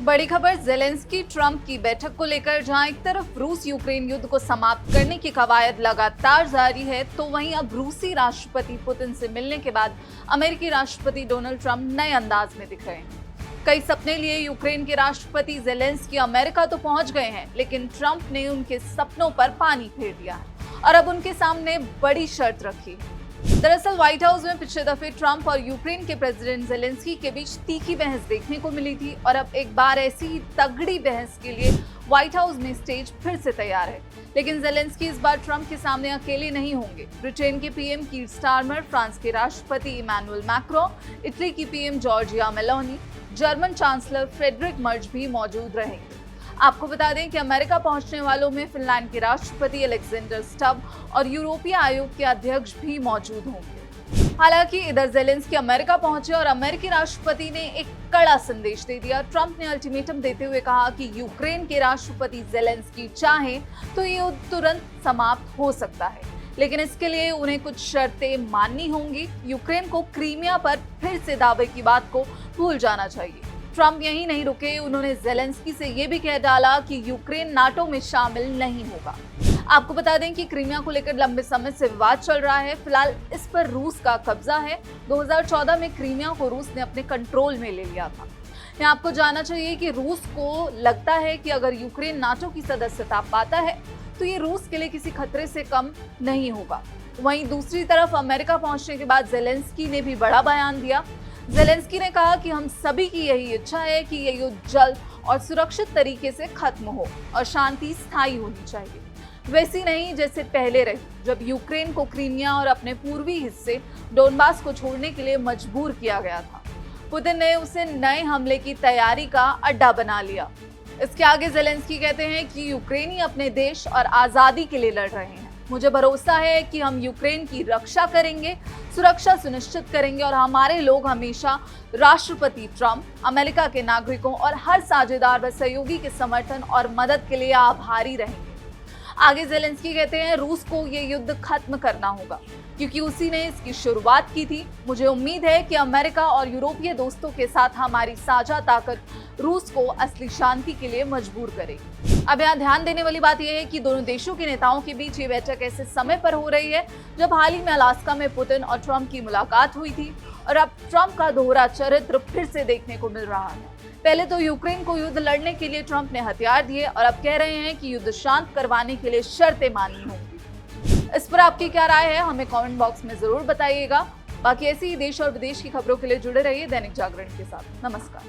बड़ी खबर Zelensky Trump की बैठक को लेकर, जहां एक तरफ रूस यूक्रेन युद्ध को समाप्त करने की कवायद लगातार जारी है, तो वहीं अब रूसी राष्ट्रपति पुतिन से मिलने के बाद अमेरिकी राष्ट्रपति डोनाल्ड ट्रंप नए अंदाज में दिख रहे हैं। कई सपने लिए यूक्रेन के राष्ट्रपति जेलेंस्की अमेरिका तो पहुंच गए हैं, लेकिन ट्रंप ने उनके सपनों पर पानी फेर दिया है और अब उनके सामने बड़ी शर्त रखी है। दरअसल व्हाइट हाउस में पिछले दफे ट्रंप और यूक्रेन के प्रेसिडेंट जेलेंस्की के बीच तीखी बहस देखने को मिली थी और अब एक बार ऐसी ही तगड़ी बहस के लिए व्हाइट हाउस में स्टेज फिर से तैयार है। लेकिन जेलेंस्की इस बार ट्रंप के सामने अकेले नहीं होंगे। ब्रिटेन के पीएम कीर स्टारमर, फ्रांस के राष्ट्रपति इमैनुअल मैक्रों, इटली की PM Giorgia Meloni, German chancellor Friedrich Merz भी मौजूद रहेंगे। आपको बता दें कि अमेरिका पहुंचने वालों में फिनलैंड के राष्ट्रपति अलेक्जेंडर स्टब और यूरोपीय आयोग के अध्यक्ष भी मौजूद होंगे। हालांकि इधर जेलेंस्की अमेरिका पहुंचे और अमेरिकी राष्ट्रपति ने एक कड़ा संदेश दे दिया। ट्रंप ने अल्टीमेटम देते हुए कहा कि यूक्रेन के राष्ट्रपति जेलेंस्की चाहें तो ये युद्ध तुरंत समाप्त हो सकता है, लेकिन इसके लिए उन्हें कुछ शर्तें माननी होंगी। यूक्रेन को क्रीमिया पर फिर से दावे की बात को भूल जाना चाहिए। ट्रंप यहीं नहीं रुके, उन्होंने जेलेंस्की से ये भी कह डाला कि यूक्रेन नाटो में शामिल नहीं होगा। आपको बता दें कि क्रीमिया को लेकर लंबे समय से विवाद चल रहा है। फिलहाल इस पर रूस का कब्जा है। 2014 में क्रीमिया को रूस ने अपने कंट्रोल में ले लिया था। यहाँ आपको जानना चाहिए कि रूस को लगता है कि अगर यूक्रेन नाटो की सदस्यता पाता है तो ये रूस के लिए किसी खतरे से कम नहीं होगा। वहीं दूसरी तरफ अमेरिका पहुंचने के बाद जेलेंस्की ने भी बड़ा बयान दिया। जेलेंस्की ने कहा कि हम सभी की यही इच्छा है कि ये युद्ध जल्द और सुरक्षित तरीके से खत्म हो और शांति स्थायी होनी चाहिए, वैसी नहीं जैसे पहले रही, जब यूक्रेन को क्रीमिया और अपने पूर्वी हिस्से डोनबास को छोड़ने के लिए मजबूर किया गया था। पुतिन ने उसे नए हमले की तैयारी का अड्डा बना लिया। इसके आगे जेलेंस्की कहते हैं कि यूक्रेनी अपने देश और आजादी के लिए लड़ रहे हैं। मुझे भरोसा है कि हम यूक्रेन की रक्षा करेंगे, सुरक्षा सुनिश्चित करेंगे और हमारे लोग हमेशा राष्ट्रपति ट्रंप, अमेरिका के नागरिकों और हर साझेदार व सहयोगी के समर्थन और मदद के लिए आभारी रहेंगे। आगे जेलेंस्की कहते हैं, रूस को ये युद्ध खत्म करना होगा क्योंकि उसी ने इसकी शुरुआत की थी। मुझे उम्मीद है कि अमेरिका और यूरोपीय दोस्तों के साथ हमारी साझा ताकत रूस को असली शांति के लिए मजबूर करेगी। अब यहाँ ध्यान देने वाली बात यह है कि दोनों देशों के नेताओं के बीच ये बैठक ऐसे समय पर हो रही है जब हाल ही में अलास्का में पुतिन और ट्रंप की मुलाकात हुई थी और अब ट्रंप का दोहरा चरित्र फिर से देखने को मिल रहा है। पहले तो यूक्रेन को युद्ध लड़ने के लिए ट्रंप ने हथियार दिए और अब कह रहे हैं कि युद्ध शांत करवाने के लिए शर्तें माननी होंगी। इस पर आपकी क्या राय है, हमें कमेंट बॉक्स में जरूर बताइएगा। बाकी ऐसी ही देश और विदेश की खबरों के लिए जुड़े रहिए दैनिक जागरण के साथ। नमस्कार।